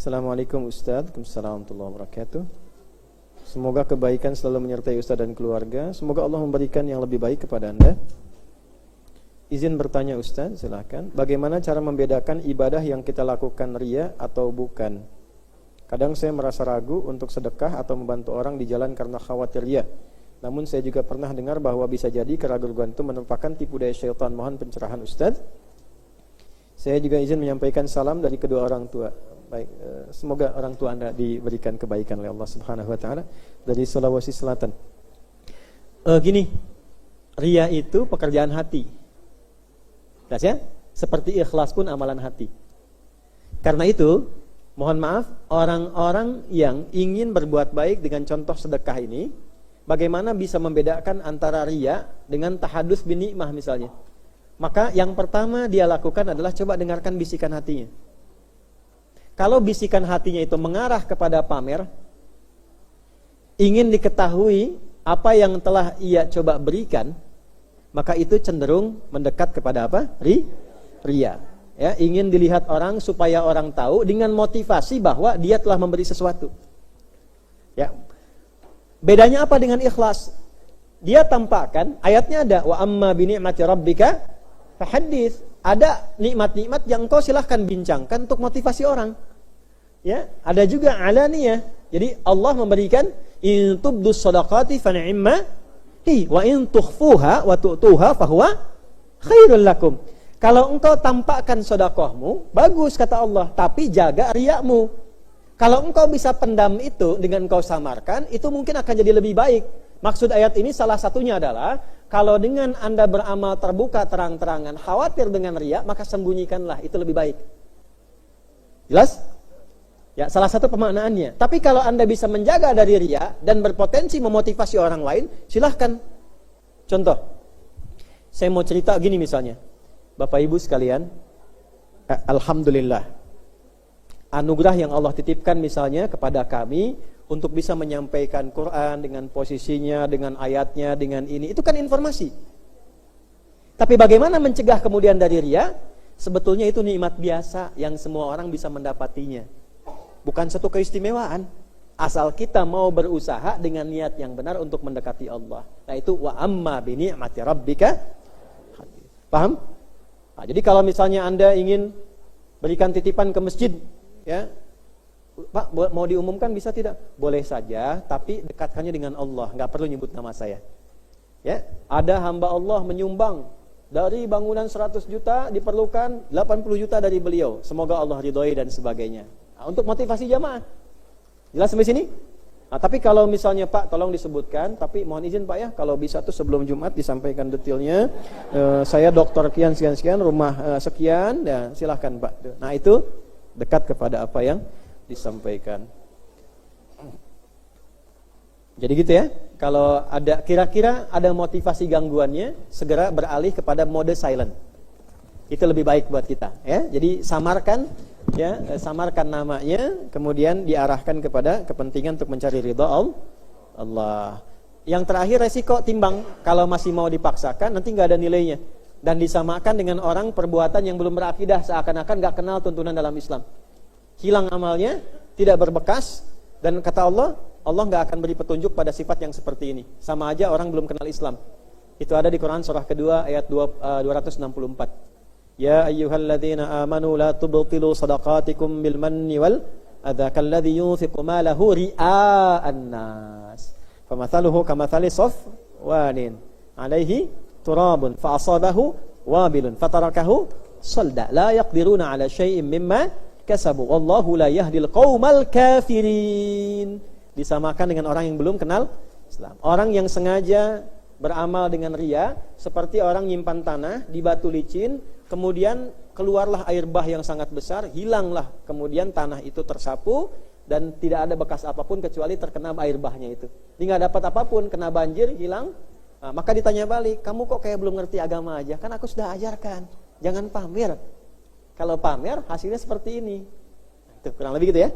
Assalamualaikum Ustaz. Waalaikumsalam warahmatullahi wabarakatuh. Semoga kebaikan selalu menyertai Ustaz dan keluarga. Semoga Allah memberikan yang lebih baik kepada Anda. Izin bertanya Ustaz, silakan. Bagaimana cara membedakan ibadah yang kita lakukan riya atau bukan? Kadang saya merasa ragu untuk sedekah atau membantu orang di jalan karena khawatir riya. Namun saya juga pernah dengar bahwa bisa jadi keraguan itu merupakan tipu daya syaitan. Mohon pencerahan Ustaz. Saya juga izin menyampaikan salam dari kedua orang tua. Baik, semoga orang tua Anda diberikan kebaikan oleh Allah Subhanahu wa taala dari Sulawesi Selatan. Gini, riya itu pekerjaan hati. Jelas ya? Seperti ikhlas pun amalan hati. Karena itu, mohon maaf, orang-orang yang ingin berbuat baik dengan contoh sedekah ini, bagaimana bisa membedakan antara riya dengan tahadus bin nikmah misalnya? Maka yang pertama dia lakukan adalah coba dengarkan bisikan hatinya. Kalau bisikan hatinya itu mengarah kepada pamer, ingin diketahui apa yang telah ia coba berikan, maka itu cenderung mendekat kepada apa? Riya. Ya, ingin dilihat orang supaya orang tahu dengan motivasi bahwa dia telah memberi sesuatu. Ya. Bedanya apa dengan ikhlas? Dia tampakkan, ayatnya ada wa amma bi ni'mati rabbika fahaddits. Ada nikmat-nikmat yang kau silahkan bincangkan untuk motivasi orang. Ya, ada juga alaniyah. Jadi Allah memberikan in tubdus shadaqati fa ni'ma hi wa in tukhfuha wa tu'tuha fa huwa khairul lakum. Kalau engkau tampakkan sedekahmu, bagus kata Allah, tapi jaga riakmu. Kalau engkau bisa pendam itu dengan engkau samarkan, itu mungkin akan jadi lebih baik. Maksud ayat ini salah satunya adalah kalau dengan Anda beramal terbuka terang-terangan khawatir dengan riya, maka sembunyikanlah, itu lebih baik. Jelas? Ya, salah satu pemaknaannya. Tapi kalau Anda bisa menjaga dari riya dan berpotensi memotivasi orang lain, silahkan. Contoh, saya mau cerita gini misalnya. Bapak Ibu sekalian, alhamdulillah, anugerah yang Allah titipkan misalnya kepada kami untuk bisa menyampaikan Quran dengan posisinya, dengan ayatnya, dengan ini, itu kan informasi. Tapi bagaimana mencegah kemudian dari riya? Sebetulnya itu nikmat biasa yang semua orang bisa mendapatinya. Bukan satu keistimewaan. Asal kita mau berusaha dengan niat yang benar untuk mendekati Allah. Nah itu wa amma bi ni'mati rabbika. Paham? Nah, jadi kalau misalnya Anda ingin berikan titipan ke masjid, ya, Pak, mau diumumkan bisa tidak? Boleh saja, tapi dekatkannya dengan Allah, nggak perlu nyebut nama saya. Ya, ada hamba Allah menyumbang dari bangunan 100 juta diperlukan 80 juta dari beliau. Semoga Allah ridhoi dan sebagainya. Nah, untuk motivasi jamaah. Jelas sampai sini? Nah, tapi kalau misalnya Pak, tolong disebutkan, tapi mohon izin Pak ya, kalau bisa tuh sebelum Jumat disampaikan detailnya. Saya dokter sekian, rumah sekian, ya silahkan Pak. Nah itu dekat kepada apa yang disampaikan. Jadi gitu ya. Kalau ada kira-kira ada motivasi gangguannya, segera beralih kepada mode silent. Itu lebih baik buat kita, ya. Jadi samarkan, ya, samarkan namanya, kemudian diarahkan kepada kepentingan untuk mencari ridha Allah. Yang terakhir resiko timbang. Kalau masih mau dipaksakan, nanti nggak ada nilainya. Dan disamakan dengan orang perbuatan yang belum berakidah, seakan-akan nggak kenal tuntunan dalam Islam. Hilang amalnya, tidak berbekas, dan kata Allah nggak akan beri petunjuk pada sifat yang seperti ini. Sama aja orang belum kenal Islam. Itu ada di Quran surah kedua ayat 264. Ya ayyuhalladzina amanu la tubtilu sadaqatikum bil manni wal adza kalladzi yunfiqu malahu ria'an nas. Famathaluhu kamathali safwanin 'alaihi turabun fa asabahu wabilun fatarakahu salda la yaqdiruna 'ala syai'in mimma kasabu wallahu la yahdil qaumal kafirin. Disamakan dengan orang yang belum kenal Islam. Orang yang sengaja beramal dengan riya seperti orang nyimpan tanah di batu licin, kemudian keluarlah air bah yang sangat besar, hilanglah kemudian tanah itu tersapu dan tidak ada bekas apapun kecuali terkena air bahnya itu. Dia nggak dapat apapun, kena banjir, hilang. Nah, maka ditanya balik, kamu kok kayak belum ngerti agama aja? Kan aku sudah ajarkan, jangan pamer. Kalau pamer hasilnya seperti ini. Itu kurang lebih gitu ya.